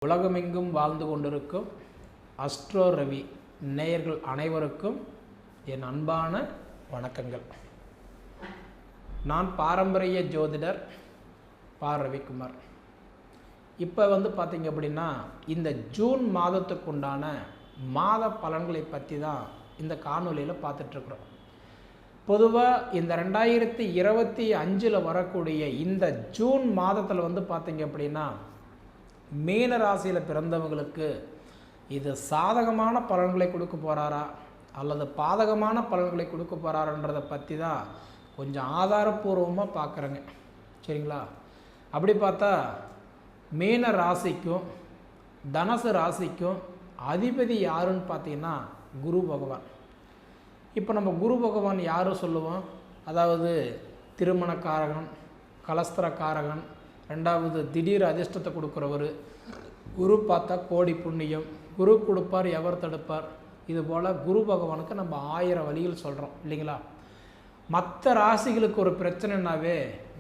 உலகமெங்கும் வாழ்ந்து கொண்டிருக்கும் அஸ்ட்ரோ ரவி நேயர்கள் அனைவருக்கும் என் அன்பான வணக்கங்கள். நான் பாரம்பரிய ஜோதிடர் பா. ரவிக்குமார். இப்போ பார்த்திங்க அப்படின்னா இந்த ஜூன் மாதத்துக்குண்டான மாத பலன்களை பற்றி தான் இந்த காணொலியில் பார்த்துட்ருக்குறோம். பொதுவாக இந்த 2025 வரக்கூடிய இந்த ஜூன் மாதத்தில் பார்த்திங்க அப்படின்னா மீன ராசியில் பிறந்தவங்களுக்கு இது சாதகமான பலன்களை கொடுக்க போகிறாரா அல்லது பாதகமான பலன்களை கொடுக்க போகிறாருன்றதை பற்றி தான் கொஞ்சம் ஆதாரபூர்வமாக பார்க்குறேங்க. சரிங்களா? அப்படி பார்த்தா மீன ராசிக்கும் தனுசு ராசிக்கும் அதிபதி யாருன்னு பார்த்தீங்கன்னா குரு பகவான். இப்போ நம்ம குரு பகவான் யாரும் சொல்லுவோம், அதாவது திருமணக்காரகன், கலஸ்திரக்காரகன், ரெண்டாவது திடீர் அதிர்ஷ்டத்தை கொடுக்குறவர். குரு பார்த்தா கோடி புண்ணியம், குரு கொடுப்பார் எவர் தடுப்பார். இதுபோல் குரு பகவானுக்கு நம்ம 1000 வழிகள் சொல்கிறோம் இல்லைங்களா? மற்ற ராசிகளுக்கு ஒரு பிரச்சனைனாவே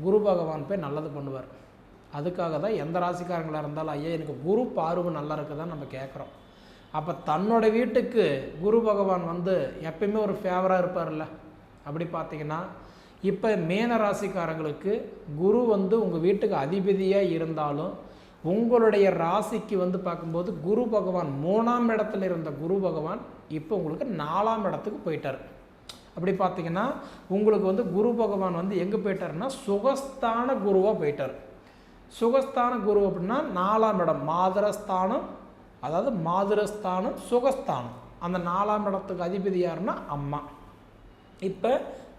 குரு பகவான் போய் நல்லது பண்ணுவார். அதுக்காக தான் எந்த ராசிக்காரங்களாக இருந்தாலும் ஐயா எனக்கு குரு பார்வை நல்லா இருக்குதான் நம்ம கேட்குறோம். அப்போ தன்னோட வீட்டுக்கு குரு பகவான் எப்பயுமே ஒரு ஃபேவராக இருப்பார்ல. அப்படி பார்த்தீங்கன்னா இப்போ மீன ராசிக்காரங்களுக்கு குரு உங்கள் வீட்டுக்கு அதிபதியாக இருந்தாலும் உங்களுடைய ராசிக்கு பார்க்கும்போது குரு பகவான் 3ஆம் இடத்துல இருந்த குரு பகவான் இப்போ உங்களுக்கு 4ஆம் இடத்துக்கு போயிட்டார். அப்படி பார்த்தீங்கன்னா உங்களுக்கு குரு பகவான் எங்கே போயிட்டாருன்னா சுகஸ்தான குருவாக போயிட்டார். சுகஸ்தான குரு அப்படின்னா 4ஆம் இடம் மாதுரஸ்தானம், அதாவது மாதுரஸ்தானம் சுகஸ்தானம். அந்த 4ஆம் இடத்துக்கு அதிபதி யாருன்னா அம்மா. இப்போ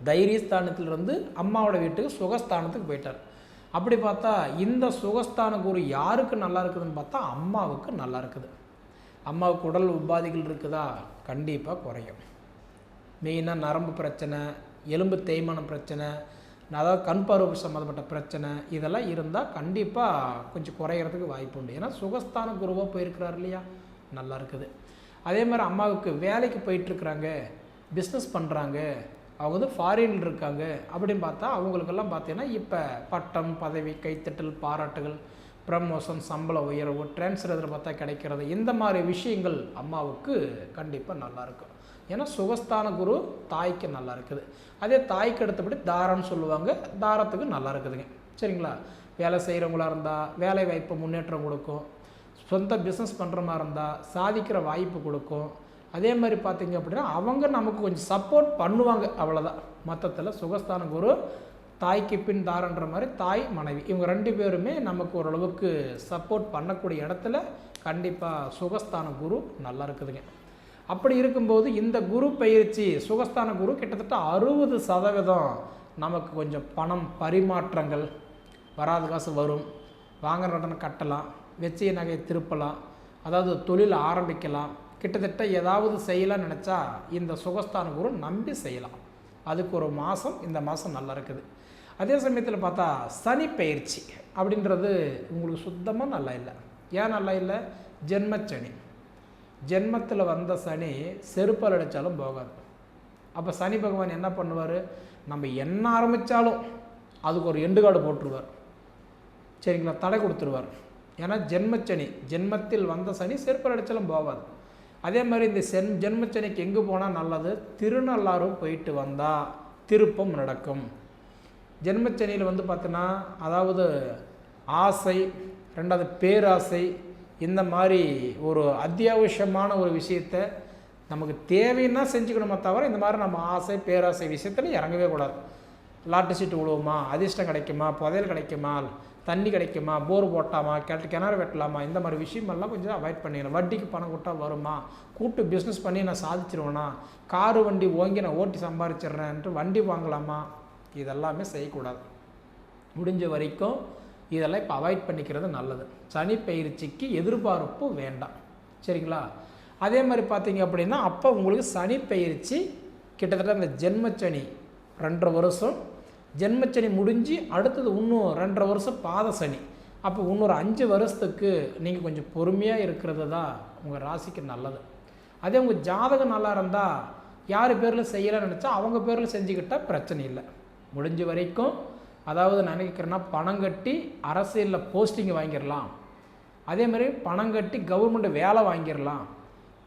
தைரியஸ்தானத்திலிருந்து அம்மாவோட வீட்டுக்கு சுகஸ்தானத்துக்கு போயிட்டார். அப்படி பார்த்தா இந்த சுகஸ்தான குரு யாருக்கு நல்லா இருக்குதுன்னு பார்த்தா அம்மாவுக்கு நல்லா இருக்குது. அம்மாவுக்கு உடல் உபாதைகள் இருக்குதா? கண்டிப்பாக குறையும். மெயினாக நரம்பு பிரச்சனை, எலும்பு தேய்மானம் பிரச்சனை, அதாவது கண் பார்வை சம்மந்தப்பட்ட பிரச்சனை இதெல்லாம் இருந்தால் கண்டிப்பாக கொஞ்சம் குறையிறதுக்கு வாய்ப்பு உண்டு. ஏன்னா சுகஸ்தான குருவாக போயிருக்கிறார் இல்லையா, நல்லா இருக்குது. அதே மாதிரி அம்மாவுக்கு வேலைக்கு போயிட்டுருக்குறாங்க, பிஸ்னஸ் பண்ணுறாங்க, அவங்க ஃபாரினில் இருக்காங்க அப்படின்னு பார்த்தா அவங்களுக்கெல்லாம் பார்த்தீங்கன்னா இப்போ பட்டம், பதவி, கைத்தட்டல், பாராட்டுகள், ப்ரமோஷன், சம்பள உயர்வு, ட்ரான்ஸ்ஃபர் இதில் பார்த்தா கிடைக்கிறது, இந்த மாதிரி விஷயங்கள் அம்மாவுக்கு கண்டிப்பாக நல்லாயிருக்கும். ஏன்னா சுகஸ்தான குரு தாய்க்கு நல்லா இருக்குது. அதே தாய்க்கு அடுத்தபடி தாரம்னு சொல்லுவாங்க, தாரத்துக்கு நல்லா இருக்குதுங்க. சரிங்களா? வேலை செய்கிறவங்களா இருந்தால் வேலை வாய்ப்பு முன்னேற்றம் கொடுக்கும், சொந்த பிஸ்னஸ் பண்ணுற மாதிரி இருந்தால் சாதிக்கிற வாய்ப்பு கொடுக்கும். அதே மாதிரி பார்த்திங்க அப்படின்னா அவங்க நமக்கு கொஞ்சம் சப்போர்ட் பண்ணுவாங்க, அவ்வளோதான். மொத்தத்தில் சுகஸ்தான குரு தாய்க்கு பின் தாரன்ற மாதிரி தாய் மனைவி இவங்க 2 பேருமே நமக்கு ஓரளவுக்கு சப்போர்ட் பண்ணக்கூடிய இடத்துல கண்டிப்பாக சுகஸ்தான குரு நல்லா இருக்குதுங்க. அப்படி இருக்கும்போது இந்த குரு பயிற்சி சுகஸ்தான குரு கிட்டத்தட்ட 60% நமக்கு கொஞ்சம் பணம் பரிமாற்றங்கள், வராத காசு வரும், வாங்குற உடனே கட்டலாம், வெச்சிய நகையை திருப்பலாம், அதாவது தொழில் ஆரம்பிக்கலாம், கிட்டத்தட்ட ஏதாவது செய்யலாம்னு நினச்சா இந்த சுகஸ்தான குரு நம்பி செய்யலாம். அதுக்கு ஒரு மாதம், இந்த மாதம் நல்லா இருக்குது. அதே சமயத்தில் பார்த்தா சனி பயிற்சி அப்படின்றது உங்களுக்கு சுத்தமாக நல்லா இல்லை. ஏன் நல்லா இல்லை? ஜென்மச்சனி. ஜென்மத்தில் வந்த சனி செருப்பால் அடித்தாலும் போகாது. அப்போ சனி பகவான் என்ன பண்ணுவார், நம்ம என்ன ஆரம்பித்தாலும் அதுக்கு ஒரு எண்டுகாடு போட்டுருவார். சரிங்களா? தடை கொடுத்துருவார். ஏன்னா ஜென்மச்சனி, ஜென்மத்தில் வந்த சனி செருப்பால் அடித்தாலும் போகாது. அதே மாதிரி இந்த ஜென்மச்சனிக்கு எங்கே போனால் நல்லது? திருநள்ளாறும் போயிட்டு வந்தால் திருப்பம் நடக்கும். ஜென்மச்சனியில் பார்த்தீங்கன்னா அதாவது ஆசை, ரெண்டாவது பேராசை, இந்த மாதிரி ஒரு அத்தியாவசியமான ஒரு விஷயத்தை நமக்கு தேவைன்னா செஞ்சுக்கணுமே தவிர இந்த மாதிரி நம்ம ஆசை பேராசை விஷயத்தில் இறங்கவே கூடாது. லாட்டரி சீட்டு விழுவுமா, அதிர்ஷ்டம் கிடைக்குமா, புதையல் கிடைக்குமா, தண்ணி கிடைக்குமா, போர் போட்டாமா, கிணறு வெட்டலாமா, இந்த மாதிரி விஷயமெல்லாம் கொஞ்சம் அவாய்ட் பண்ணிடணும். வட்டிக்கு பணம் கொடுத்தா வருமா, கூட்டு பிஸ்னஸ் பண்ணி நான் சாதிச்சிருவேனா, காரு வண்டி ஓங்கி நான் ஓட்டி சம்பாதிச்சிட்றேன்ட்டு வண்டி வாங்கலாமா, இதெல்லாமே செய்யக்கூடாது. முடிஞ்ச வரைக்கும் இதெல்லாம் இப்போ அவாய்ட் பண்ணிக்கிறது நல்லது. சனி பயிற்சிக்கு எதிர்பார்ப்பு வேண்டாம். சரிங்களா? அதே மாதிரி பார்த்தீங்க அப்படின்னா அப்போ உங்களுக்கு சனி பயிற்சி கிட்டத்தட்ட அந்த ஜென்மச்சனி 2.5 வருஷம், ஜென்மச்சனி முடிஞ்சு அடுத்தது இன்னும் 2.5 வருஷம் பாத சனி. அப்போ இன்னொரு 5 வருஷத்துக்கு நீங்கள் கொஞ்சம் பொறுமையாக இருக்கிறது தான் உங்கள் ராசிக்கு நல்லது. அதே உங்கள் ஜாதகம் நல்லா இருந்தால் யார் பேரில் செய்யலாம்னு நினச்சா அவங்க பேரில் செஞ்சுக்கிட்டால் பிரச்சனை இல்லை. முடிஞ்ச வரைக்கும் அதாவது நினைக்கிறேன்னா பணம் கட்டி அரசியலில் போஸ்டிங் வாங்கிடலாம், அதேமாதிரி பணம் கட்டி கவர்மெண்ட் வேலை வாங்கிடலாம்,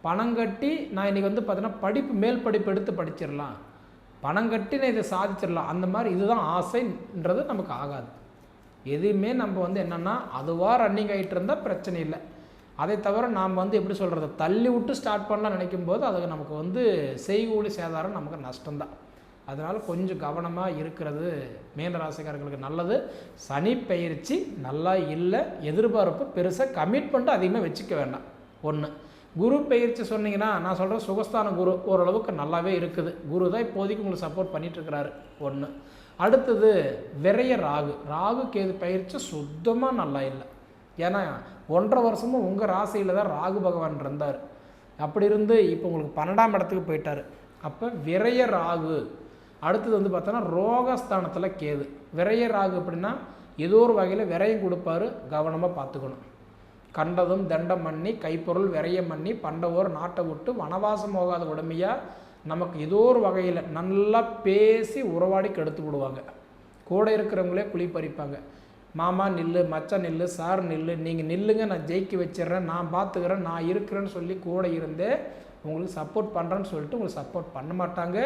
பணம் கட்டி நான் இன்றைக்கி வந்து பார்த்தீங்கன்னா படிப்பு மேல் படிப்பு எடுத்து படிச்சிடலாம், பணம் கட்டி நான் இதை சாதிச்சிடலாம், அந்த மாதிரி இதுதான் ஆசைன்றது நமக்கு ஆகாது. எதுவுமே நம்ம வந்து என்னென்னா அதுவாக ரன்னிங் ஆகிட்டு இருந்தால் பிரச்சனை இல்லை. அதை தவிர நாம் வந்து எப்படி சொல்கிறது, தள்ளி விட்டு ஸ்டார்ட் பண்ணலாம் நினைக்கும் போது அதுக்கு நமக்கு வந்து செய்கூலி சேதாரம் நமக்கு நஷ்டம்தான். அதனால் கொஞ்சம் கவனமாக இருக்கிறது மீன ராசிக்காரர்களுக்கு நல்லது. சனி பயிற்சி நல்லா இல்லை, எதிர்பார்ப்பு பெருசாக கமிட்மெண்ட்டு அதிகமாக வச்சுக்க வேண்டாம். ஒன்று. குரு பயிற்சி சொன்னீங்கன்னா நான் சொல்கிறேன் சுகஸ்தான குரு ஓரளவுக்கு நல்லாவே இருக்குது. குரு தான் இப்போதைக்கு உங்களுக்கு சப்போர்ட் பண்ணிகிட்ருக்கிறாரு. ஒன்று. அடுத்தது விரைய ராகு கேது பயிற்சி சுத்தமாக நல்லா இல்லை. ஏன்னா 1.5 வருஷமும் உங்கள் ராசியில் தான் ராகு பகவான் இருந்தார். அப்படி இருந்து இப்போ உங்களுக்கு 12ஆம் இடத்துக்கு போயிட்டார். அப்போ விரைய ராகு. அடுத்தது வந்து பார்த்தோன்னா ரோகஸ்தானத்தில் கேது. விரைய ராகு அப்படின்னா ஏதோ ஒரு வகையில் விரையும் கொடுப்பாரு, கவனமாக பார்த்துக்கணும். கண்டதும் தண்டம் பண்ணி கைப்பொருள் விரையம் பண்ணி பண்டவோர் நாட்டை விட்டு வனவாசம் போகாத உடமையாக நமக்கு ஏதோ ஒரு வகையில் நல்லா பேசி உறவாடி கெடுத்து விடுவாங்க. கூட இருக்கிறவங்களே குழி பறிப்பாங்க. மாமா நில்லு, மச்சான் நில்லு, சார் நில்லு, நீங்கள் நில்லுங்க, நான் ஜெயிக்க வச்சிட்றேன், நான் பார்த்துக்கிறேன், நான் இருக்கிறேன்னு சொல்லி கூட இருந்தே உங்களுக்கு சப்போர்ட் பண்ணுறேன்னு சொல்லிட்டு உங்களுக்கு சப்போர்ட் பண்ண மாட்டாங்க.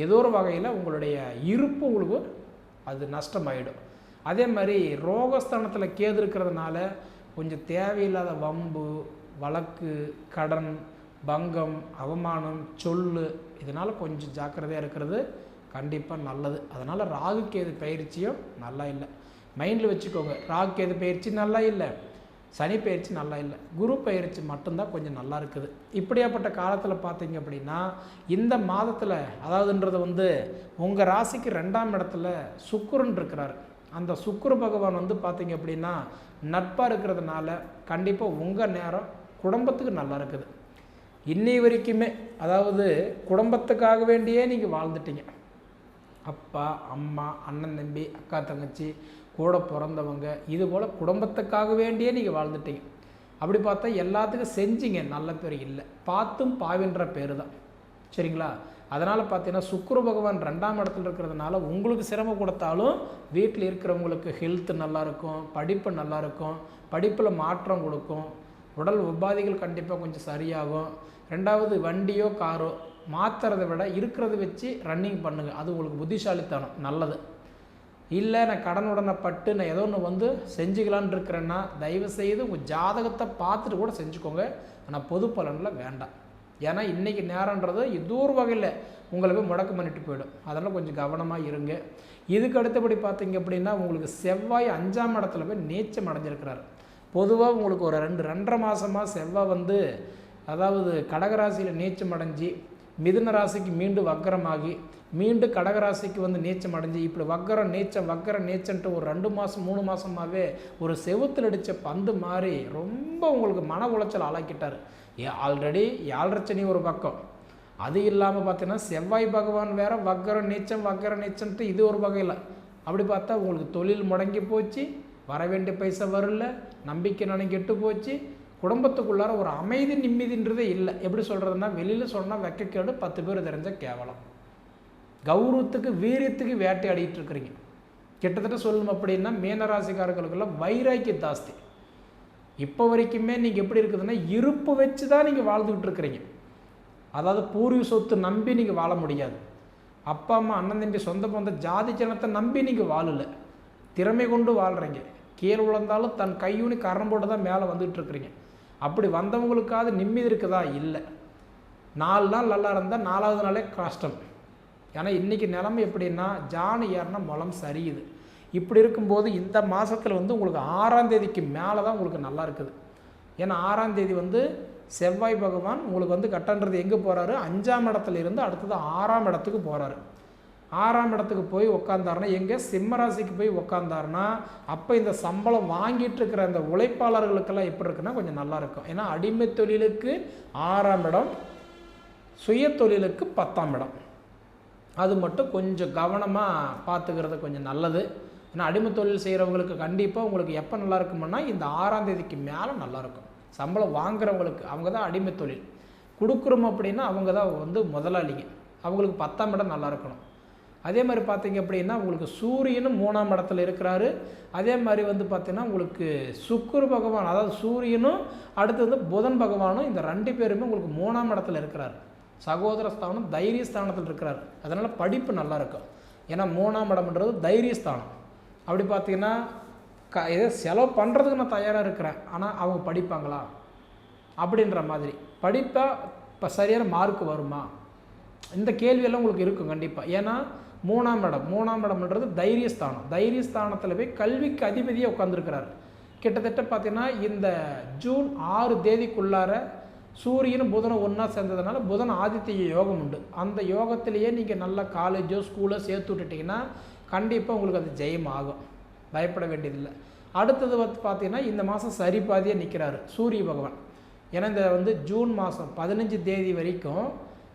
ஏதோ ஒரு வகையில் உங்களுடைய இருப்பு உங்களுக்கு அது நஷ்டமாயிடும். அதே மாதிரி ரோகஸ்தானத்தில் கேது இருக்கிறதுனால கொஞ்சம் தேவையில்லாத வம்பு, வழக்கு, கடன், பங்கம், அவமானம், சொல்லு, இதனால் கொஞ்சம் ஜாக்கிரதையாக இருக்கிறது கண்டிப்பாக நல்லது. அதனால் ராகு கேது பயிற்சியும் நல்லா இல்லை, மைண்டில் வச்சுக்கோங்க. ராகு கேது பயிற்சி நல்லா இல்லை, சனி பயிற்சி நல்லா இல்லை, குரு பயிற்சி மட்டும்தான் கொஞ்சம் நல்லா இருக்குது. இப்படியாப்பட்ட காலத்தில் பார்த்தீங்க அப்படின்னா இந்த மாதத்தில் அதாவதுன்றது வந்து உங்கள் ராசிக்கு 2ஆம் இடத்துல சுக்கிரன் இருக்கிறார். அந்த சுக்கிர பகவான் வந்து பார்த்தீங்க அப்படின்னா நட்பாக இருக்கிறதுனால கண்டிப்பாக உங்கள் நேரம் குடும்பத்துக்கு நல்லா இருக்குது. இன்னை வரைக்குமே அதாவது குடும்பத்துக்காக வேண்டியே நீங்கள் வாழ்ந்துட்டீங்க. அப்பா அம்மா, அண்ணன் தம்பி, அக்கா தங்கச்சி, கூட பிறந்தவங்க, இது போல் குடும்பத்துக்காக வேண்டியே நீங்கள் வாழ்ந்துட்டீங்க. அப்படி பார்த்தா எல்லாத்துக்கும் செஞ்சீங்க, நல்ல பேர் இல்லை, பார்த்தும் பாவின்ற பேர் தான். சரிங்களா? அதனால் பார்த்தீங்கன்னா சுக்கிர பகவான் 2ஆம் இடத்துல இருக்கிறதுனால உங்களுக்கு சிரமம் கொடுத்தாலும் வீட்டில் இருக்கிறவங்களுக்கு ஹெல்த் நல்லாயிருக்கும், படிப்பு நல்லாயிருக்கும், படிப்பில் மாற்றம் கொடுக்கும், உடல் உபாதைகள் கண்டிப்பாக கொஞ்சம் சரியாகும். 2வது வண்டியோ காரோ மாற்றுறதை விட இருக்கிறத வச்சு ரன்னிங் பண்ணுங்கள், அது உங்களுக்கு புத்திசாலித்தனம், நல்லது. இல்லை நான் கடனுடனே பட்டு நான் ஏதோ ஒன்று வந்து செஞ்சுக்கலான் இருக்கிறேன்னா தயவுசெய்து உங்கள் ஜாதகத்தை பார்த்துட்டு கூட செஞ்சுக்கோங்க. ஆனால் பொது பலனில் வேண்டாம். ஏன்னா இன்றைக்கி நேரன்றது ஏதோ ஒரு வகையில் உங்களை போய் முடக்கு பண்ணிட்டு போயிடும். அதனால் கொஞ்சம் கவனமாக இருங்க. இதுக்கு அடுத்தபடி பார்த்தீங்க அப்படின்னா உங்களுக்கு செவ்வாய் 5ஆம் இடத்துல போய் நீச்சம் அடைஞ்சிருக்கிறார். பொதுவாக உங்களுக்கு ஒரு 2-2.5 மாதமாக செவ்வாய் வந்து அதாவது கடகராசியில் நீச்சம் அடைஞ்சி மிதுன ராசிக்கு மீண்டும் வக்கரமாகி மீண்டும் கடகராசிக்கு வந்து நீச்சம் அடைஞ்சி இப்படி வக்கர நீச்சன்ட்டு ஒரு 2 மாதம் 3 மாதமாகவே ஒரு செவுத்தில் அடித்த பந்து மாதிரி ரொம்ப உங்களுக்கு மன உளைச்சல் ஆளாக்கிட்டார். ஆல்ரெடி 7.5 சனி ஒரு பக்கம், அது இல்லாமல் பார்த்தீங்கன்னா செவ்வாய் பகவான் வேறு வக்கர நீச்சன்ட்டு இது ஒரு வகையில். அப்படி பார்த்தா உங்களுக்கு தொழில் முடங்கி போச்சு, வர வேண்டிய பைசா வரல, நம்பிக்கை கெட்டு போச்சு, குடும்பத்துக்குள்ளார ஒரு அமைதி நிம்மதின்றதே இல்லை. எப்படி சொல்கிறதுனா வெளியில் சொன்னால் வெக்கக்கேடு, 10 பேர் தெரிஞ்ச கேவலம், கௌரவத்துக்கு வீரியத்துக்கு வேட்டையாடிட்டு இருக்கிறீங்க. கிட்டத்தட்ட சொல்லணும் அப்படின்னா மீனராசிக்காரர்களுக்கெல்லாம் வைராக்கிய ஜாஸ்தி. இப்போ வரைக்குமே நீங்கள் எப்படி இருக்குதுன்னா இருப்பு வச்சு தான் நீங்கள் வாழ்ந்துக்கிட்டு இருக்கிறீங்க. அதாவது பூர்வீக சொத்து நம்பி நீங்கள் வாழ முடியாது. அப்பா அம்மா, அண்ணன் தம்பி, சொந்த பந்த, ஜாதி ஜனத்தை நம்பி நீங்கள் வாழலை, திறமை கொண்டு வாழ்கிறீங்க. கீழே விழுந்தாலும் தன் கையூனி கரணம் போட்டு தான் மேலே வந்துட்டு இருக்கிறீங்க. அப்படி வந்தவங்களுக்காவது நிம்மதி இருக்குதா? இல்லை. 4 நாள் நல்லா இருந்தால் 4வது நாளே கஷ்டம். ஏன்னா இன்றைக்கி நிலைமை எப்படின்னா ஜானு ஏறினா முளம் சரியுது. இப்படி இருக்கும்போது இந்த மாதத்தில் வந்து உங்களுக்கு 6ஆம் தேதிக்கு மேலே தான் உங்களுக்கு நல்லா இருக்குது. ஏன்னா 6ஆம் தேதி வந்து செவ்வாய் பகவான் உங்களுக்கு வந்து கட்டன்றது எங்கே போகிறாரு, 5ஆம் இடத்துல இருந்து அடுத்தது 6ஆம் இடத்துக்கு போகிறாரு. 6ஆம் இடத்துக்கு போய் உக்காந்தாருன்னா எங்கே, சிம்மராசிக்கு போய் உக்காந்தாருன்னா அப்போ இந்த சம்பளம் வாங்கிட்டு இருக்கிற அந்த உழைப்பாளர்களுக்கெல்லாம் எப்படி இருக்குன்னா கொஞ்சம் நல்லாயிருக்கும். ஏன்னா அடிமை தொழிலுக்கு 6ஆம் இடம், சுய தொழிலுக்கு 10ஆம் இடம். அது மட்டும் கொஞ்சம் கவனமாக பார்த்துக்கிறது கொஞ்சம் நல்லது. ஏன்னா அடிமை தொழில் செய்கிறவங்களுக்கு கண்டிப்பாக உங்களுக்கு எப்போ நல்லா இருக்குமுன்னா இந்த 6ஆம் தேதிக்கு மேலே நல்லாயிருக்கும். சம்பளம் வாங்குறவங்களுக்கு அவங்க தான் அடிமை தொழில், கொடுக்குறோம் அப்படின்னா அவங்க தான் வந்து முதலாளிங்க, அவங்களுக்கு 10ஆம் இடம் நல்லா இருக்கணும். அதே மாதிரி பார்த்தீங்க அப்படின்னா உங்களுக்கு சூரியனும் 3ஆம் இடத்துல இருக்கிறாரு. அதே மாதிரி வந்து பார்த்தீங்கன்னா உங்களுக்கு சுக்கிர பகவான், அதாவது சூரியனும் அடுத்தது புதன் பகவானும் இந்த 2 பேருமே உங்களுக்கு 3ஆம் இடத்துல இருக்கிறார். சகோதர ஸ்தானம், தைரிய ஸ்தானத்தில் இருக்கிறார். அதனால் படிப்பு நல்லா இருக்கும். ஏன்னா 3ஆம் இடம்ன்றது தைரிய ஸ்தானம். அப்படி பார்த்தீங்கன்னா ஏதோ செலவு பண்ணுறதுக்கு நான் தயாராக இருக்கிறேன், ஆனால் அவங்க படிப்பாங்களா அப்படின்ற மாதிரி, படிப்பா இப்போ சரியான மார்க் வருமா, இந்த கேள்வியெல்லாம் உங்களுக்கு இருக்கும் கண்டிப்பாக. ஏன்னா 3ஆம் இடம்ன்றது தைரியஸ்தானம். தைரியஸ்தானத்தில் போய் கல்விக்கு அதிபதியாக உட்காந்துருக்கிறார். கிட்டத்தட்ட பார்த்தீங்கன்னா இந்த ஜூன் 6 தேதிக்குள்ளார சூரியனும் புதனும் ஒன்றா சேர்ந்ததுனால புதன் ஆதித்ய யோகம் உண்டு. அந்த யோகத்திலேயே நீங்கள் நல்ல காலேஜோ ஸ்கூலோ சேர்த்து விட்டுட்டிங்கன்னா கண்டிப்பாக உங்களுக்கு அது ஜெயம் ஆகும், பயப்பட வேண்டியதில்லை. அடுத்தது வந்து பார்த்தீங்கன்னா இந்த மாதம் சரிபாதியாக நிற்கிறாரு சூரிய பகவான். ஏன்னா இந்த வந்து ஜூன் மாதம் 15 தேதி வரைக்கும்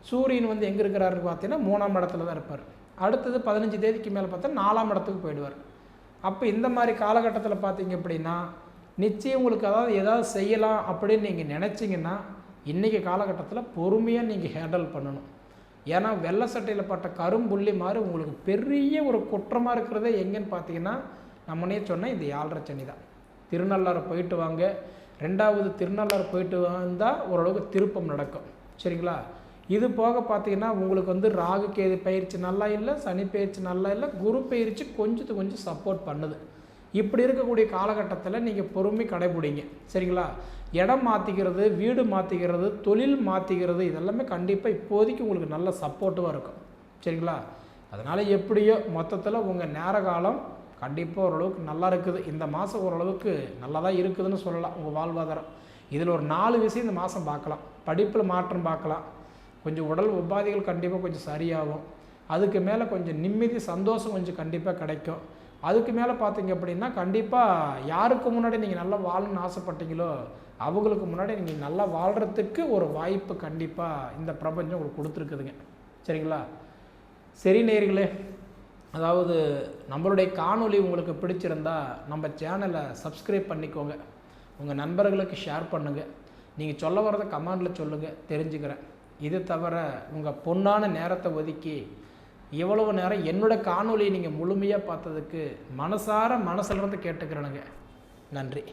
சூரியன் வந்து எங்கே இருக்கிறாருன்னு பார்த்தீங்கன்னா 3ஆம் இடத்துல தான் இருப்பார். அடுத்தது 15 தேதிக்கு மேலே பார்த்தா 4ஆம் இடத்துக்கு போயிடுவார். அப்போ இந்த மாதிரி காலகட்டத்தில் பார்த்தீங்க அப்படின்னா நிச்சயம் உங்களுக்கு ஏதாவது செய்யலாம் அப்படின்னு நீங்கள் நினச்சிங்கன்னா இன்றைக்கி காலகட்டத்தில் பொறுமையாக நீங்கள் ஹேண்டில் பண்ணணும். ஏன்னா வெள்ளை சட்டையில் பட்ட கரும்புள்ளி மாதிரி உங்களுக்கு பெரிய ஒரு குற்றமாக இருக்கிறதே எங்கேன்னு பார்த்தீங்கன்னா நம்மனே சொன்னால் இந்த 7.5 சனி தான். திருநள்ளாறு போயிட்டு வாங்க. 2வது திருநள்ளாறு போயிட்டு வந்தால் ஓரளவுக்கு திருப்பம் நடக்கும், சரிங்களா? இது போக பார்த்தீங்கன்னா உங்களுக்கு வந்து ராகு கேது பயிற்சி நல்லா இல்லை, சனி பயிற்சி நல்லா இல்லை, குரு பயிற்சி கொஞ்சம் சப்போர்ட் பண்ணுது. இப்படி இருக்கக்கூடிய காலகட்டத்தில் நீங்கள் பொறுமை கடைபிடிங்க, சரிங்களா? இடம் மாற்றிக்கிறது, வீடு மாற்றிக்கிறது, தொழில் மாற்றிக்கிறது, இதெல்லாமே கண்டிப்பாக இப்போதைக்கு உங்களுக்கு நல்ல சப்போர்ட்டிவாக இருக்கும், சரிங்களா? அதனால் எப்படியோ மொத்தத்தில் உங்கள் நேர காலம் கண்டிப்பாக ஓரளவுக்கு நல்லா இருக்குது. இந்த மாதம் ஓரளவுக்கு நல்லா தான் இருக்குதுன்னு சொல்லலாம் உங்கள் வாழ்வாதாரம். இதில் ஒரு 4 விஷயம் இந்த மாதம் பார்க்கலாம். படிப்பில் மாற்றம் பார்க்கலாம், கொஞ்சம் உடல் உபாதைகள் கண்டிப்பாக கொஞ்சம் சரியாகும், அதுக்கு மேலே கொஞ்சம் நிம்மதி சந்தோஷம் கொஞ்சம் கண்டிப்பாக கிடைக்கும். அதுக்கு மேலே பார்த்தீங்க அப்படின்னா கண்டிப்பாக யாருக்கு முன்னாடி நீங்கள் நல்லா வாழணும்னு ஆசைப்பட்டீங்களோ அவங்களுக்கு முன்னாடி நீங்கள் நல்லா வாழ்கிறதுக்கு ஒரு வாய்ப்பு கண்டிப்பாக இந்த பிரபஞ்சம் உங்களுக்கு கொடுத்துருக்குதுங்க, சரிங்களா? சரி நேயர்களே, அதாவது நம்மளுடைய காணொளி உங்களுக்கு பிடிச்சிருந்தா நம்ம சேனலை சப்ஸ்கிரைப் பண்ணிக்கோங்க, உங்கள் நண்பர்களுக்கு ஷேர் பண்ணுங்கள், நீங்கள் சொல்ல வரதை கமெண்டில் சொல்லுங்கள், தெரிஞ்சுக்கிறேன். இது தவிர உங்கள் பொன்னான நேரத்தை ஒதுக்கி இவ்வளவு நேரம் என்னோடய காணொலியை நீங்கள் முழுமையாக பார்த்ததுக்கு மனசிலிருந்து கேட்டுக்கிறேனுங்க. நன்றி.